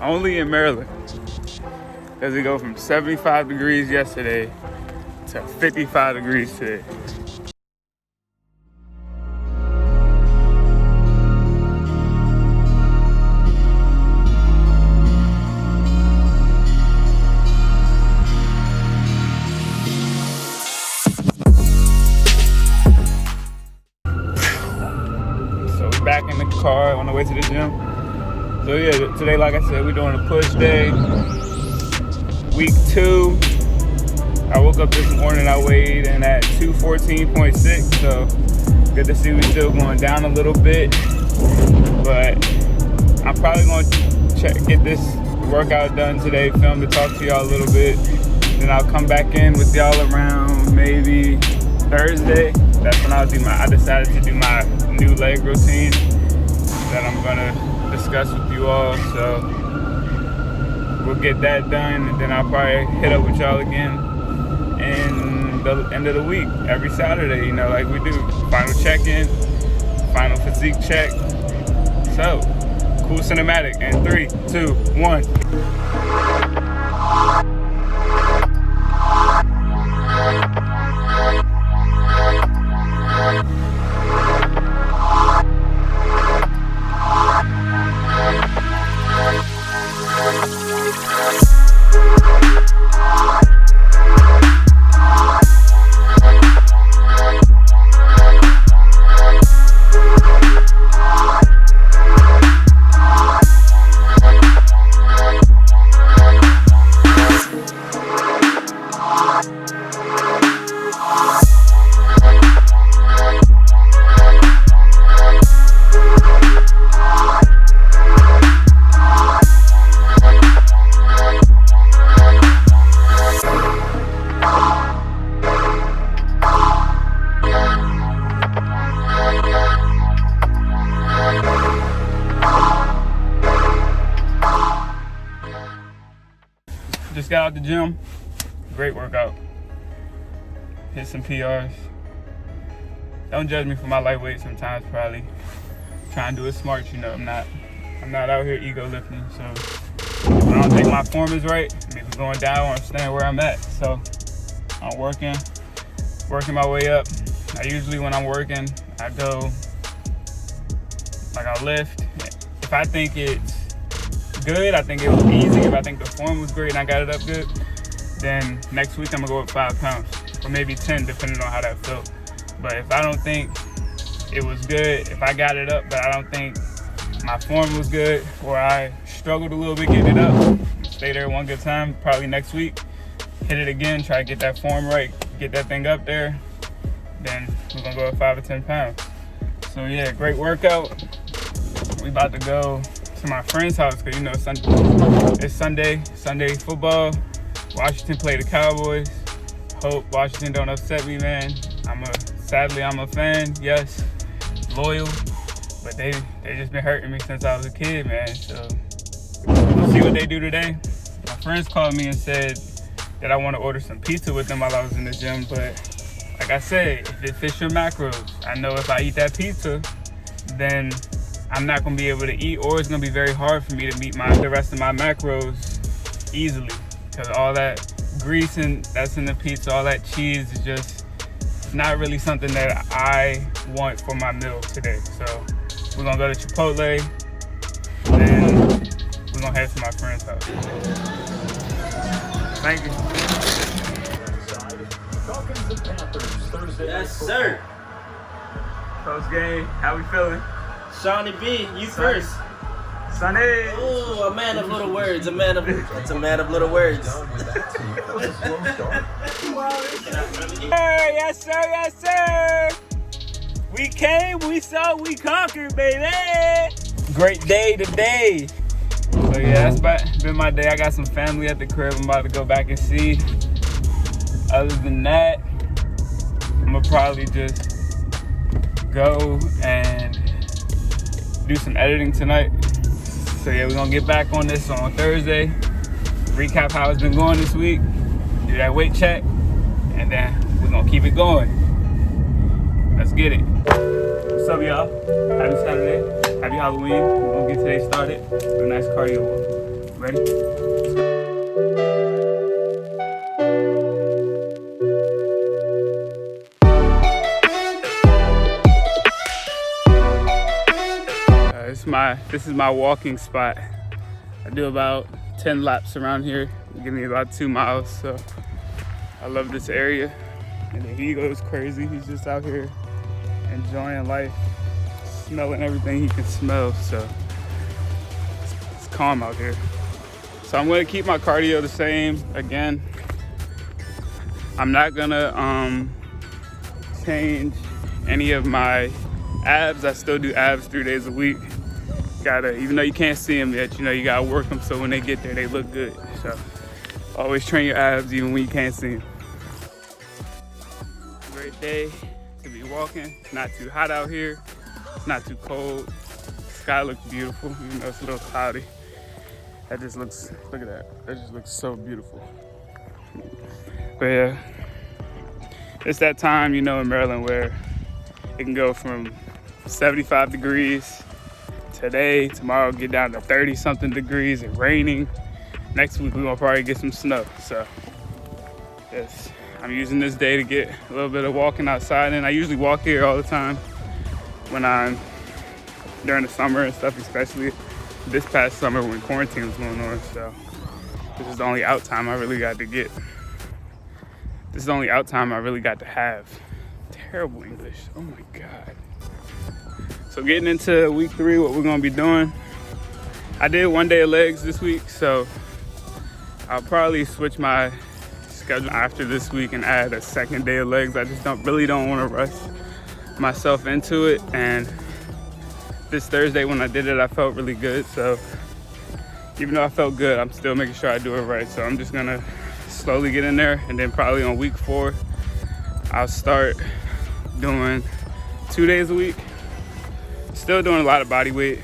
only in Maryland does it go from 75 degrees yesterday to 55 degrees today. So we're back in the car on the way to the gym. So yeah, today, like I said, we're doing a push day. Week 2. I woke up this morning, I weighed in at 214.6, so good to see we still going down a little bit. But I'm probably going to get this workout done today, film to talk to y'all a little bit. Then I'll come back in with y'all around maybe Thursday. That's when I decided to do my new leg routine that I'm gonna discuss with you all. So we'll get that done, and then I'll probably hit up with y'all again in the end of the week, every Saturday, you know, like we do. Final check-in, final physique check. So, cool cinematic, and 3, 2, 1. Just got out the gym. Great workout. Hit some PRs. Don't judge me for my lightweight sometimes, probably. Trying to do it smart, you know. I'm not out here ego lifting, so if I don't think my form is right, maybe going down or I'm staying where I'm at. So I'm working my way up. I usually, when I'm working, I go, like, I'll lift. If I think it's good, I think it was easy. If I think the form was great and I got it up good, then next week I'm gonna go up 5 pounds, or maybe 10, depending on how that felt. But if I don't think it was good, if I got it up but I don't think my form was good, or I struggled a little bit getting it up, stay there one good time. Probably next week, hit it again, try to get that form right, get that thing up there, then we're gonna go up 5 or 10 pounds. So yeah, great workout. We about to go to my friend's house, because you know it's Sunday football. Washington play the Cowboys. Hope Washington don't upset me, man. Sadly I'm a fan, yes, loyal, but they just been hurting me since I was a kid, man. So we'll see what they do today. My friends called me and said that I want to order some pizza with them while I was in the gym, but like I said, if it fits your macros, I know if I eat that pizza, then I'm not going to be able to eat, or it's going to be very hard for me to meet the rest of my macros easily, because all that grease that's in the pizza, all that cheese is just not really something that I want for my meal today. So we're going to go to Chipotle, then we're going to head to my friend's house. Thank you. Yes, sir. Post game, how we feeling? Shawnee B, you first. Sunday. Oh, a man of little words. That's a man of little words. Yes, sir. We came, we saw, we conquered, baby. Great day today. So yeah, that's been my day. I got some family at the crib I'm about to go back and see. Other than that, I'm gonna probably just go and do some editing tonight. So yeah, we're gonna get back on this on Thursday. Recap how it's been going this week. Do that weight check, and then we're gonna keep it going. Let's get it. What's up, y'all? Happy Saturday. Happy Halloween. We're gonna get today started with a nice cardio one. Ready? This is my walking spot. I do about 10 laps around here. Give me about 2 miles, so I love this area. And then he goes crazy. He's just out here enjoying life, smelling everything he can smell. So it's calm out here. So I'm gonna keep my cardio the same. Again, I'm not gonna change any of my abs. I still do abs 3 days a week. Even though you can't see them yet, you gotta work them so when they get there, they look good. So always train your abs even when you can't see them. Great day to be walking. It's not too hot out here. It's not too cold. The sky looks beautiful, even though it's a little cloudy. That just looks, look at that. That just looks so beautiful. But yeah, it's that time, in Maryland where it can go from 75 degrees today, tomorrow get down to 30 something degrees and raining. Next week we're gonna probably get some snow. So yes, I'm using this day to get a little bit of walking outside, and I usually walk here all the time when I'm during the summer and stuff, especially this past summer when quarantine was going on. So this is the only out time I really got to get. This is the only out time I really got to have. Terrible English, oh my God. So getting into week 3, what we're gonna be doing. I did 1 day of legs this week, so I'll probably switch my schedule after this week and add a 2nd day of legs. I just really don't wanna rush myself into it. And this Thursday when I did it, I felt really good. So even though I felt good, I'm still making sure I do it right. So I'm just gonna slowly get in there, and then probably on week 4, I'll start doing 2 days a week. Still doing a lot of body weight,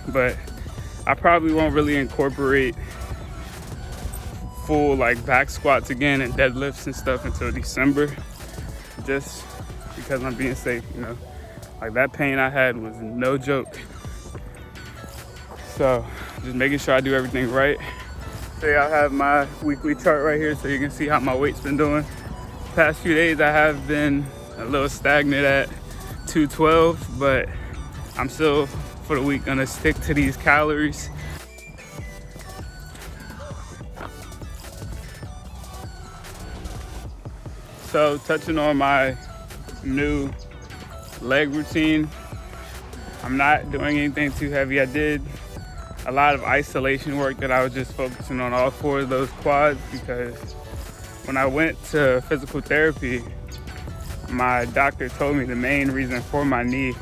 but I probably won't really incorporate full back squats again and deadlifts and stuff until December, just because I'm being safe, that pain I had was no joke. So just making sure I do everything right. So I have my weekly chart right here so you can see how my weight's been doing. Past few days I have been a little stagnant at 212, but I'm still, for the week, gonna stick to these calories. So touching on my new leg routine, I'm not doing anything too heavy. I did a lot of isolation work that I was just focusing on all 4 of those quads, because when I went to physical therapy, my doctor told me the main reason for my knee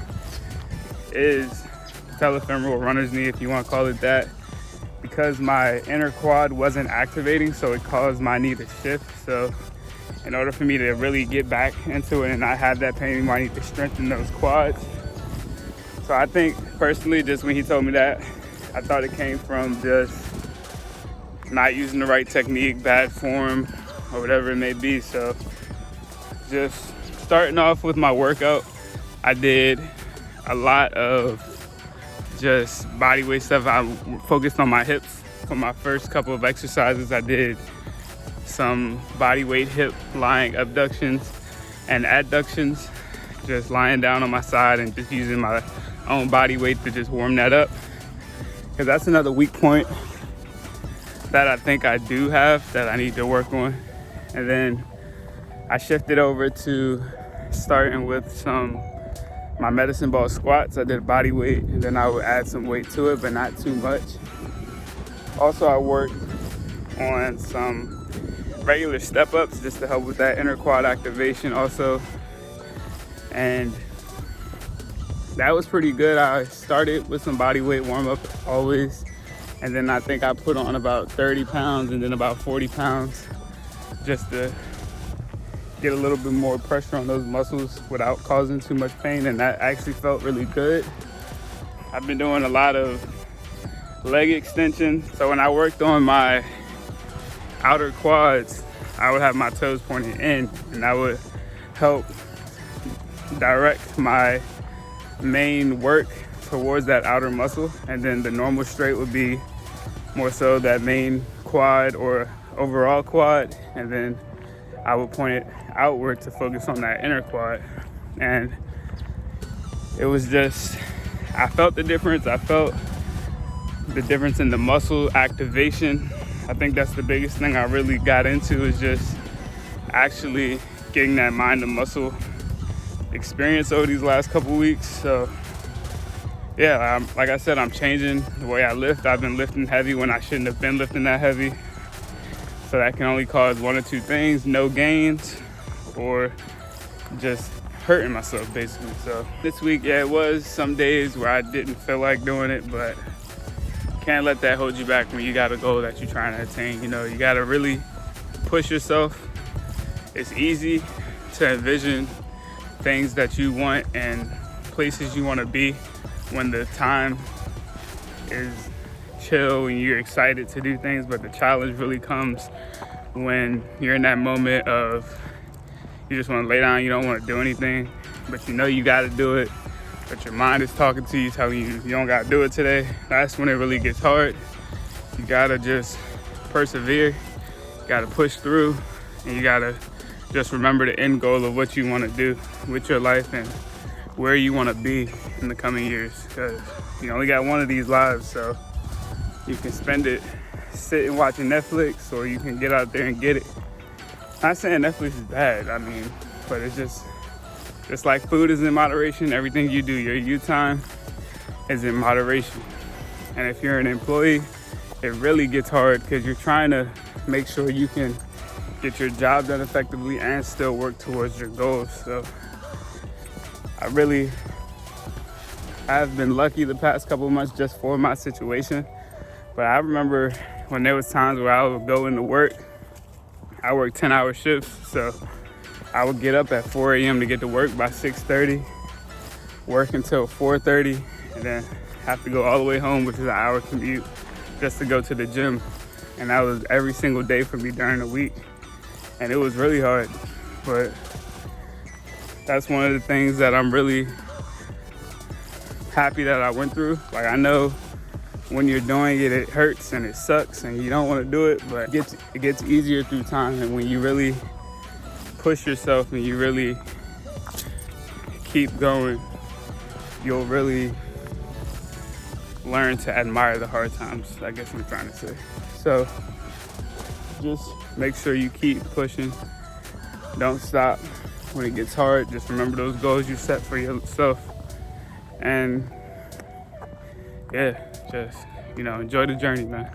is patellofemoral runner's knee, if you want to call it that, because my inner quad wasn't activating, so it caused my knee to shift. So in order for me to really get back into it and not have that pain, I need to strengthen those quads. So I think personally, just when he told me that, I thought it came from just not using the right technique, bad form, or whatever it may be. So just starting off with my workout, I did a lot of just body weight stuff. I focused on my hips. For my first couple of exercises, I did some body weight hip lying abductions and adductions, just lying down on my side and just using my own body weight to just warm that up, because that's another weak point that I think I do have that I need to work on. And then I shifted over to starting with my medicine ball squats. I did body weight, and then I would add some weight to it, but not too much. Also, I worked on some regular step-ups just to help with that inner quad activation also. And that was pretty good. I started with some body weight warm-up always, and then I think I put on about 30 pounds and then about 40 pounds just to get a little bit more pressure on those muscles without causing too much pain, and that actually felt really good. I've been doing a lot of leg extension. So when I worked on my outer quads, I would have my toes pointing in, and that would help direct my main work towards that outer muscle. And then the normal straight would be more so that main quad or overall quad, and then I would point it outward to focus on that inner quad. And it was just, I felt the difference. I felt the difference in the muscle activation. I think that's the biggest thing I really got into, is just actually getting that mind and muscle experience over these last couple weeks. So yeah, like I said, I'm changing the way I lift. I've been lifting heavy when I shouldn't have been lifting that heavy. So that can only cause one or two things: no gains or just hurting myself, basically. So this week, yeah, it was some days where I didn't feel like doing it, but can't let that hold you back when you got a goal that you're trying to attain. You know, you got to really push yourself. It's easy to envision things that you want and places you want to be when the time is chill and you're excited to do things, but the challenge really comes when you're in that moment of you just want to lay down, you don't want to do anything, but you know you got to do it, but your mind is talking to you, telling you you don't got to do it today. That's when it really gets hard. You got to just persevere, you got to push through, and you got to just remember the end goal of what you want to do with your life and where you want to be in the coming years, because you only got one of these lives. So you can spend it sitting watching Netflix, or you can get out there and get it. Not saying Netflix is bad, I mean, but it's just like food is in moderation, everything you do, your you time is in moderation. And if you're an employee, it really gets hard because you're trying to make sure you can get your job done effectively and still work towards your goals. So I've been lucky the past couple of months just for my situation. But I remember when there was times where I would go into work. I work 10-hour shifts, so I would get up at 4 a.m. to get to work by 6:30, work until 4:30, and then have to go all the way home, which is an hour commute, just to go to the gym. And that was every single day for me during the week. And it was really hard, but that's one of the things that I'm really happy that I went through. Like, I know when you're doing it, it hurts and it sucks and you don't want to do it, but it gets easier through time. And when you really push yourself and you really keep going, you'll really learn to admire the hard times, I guess I'm trying to say. So just make sure you keep pushing. Don't stop when it gets hard. Just remember those goals you set for yourself. And yeah, just, enjoy the journey, man.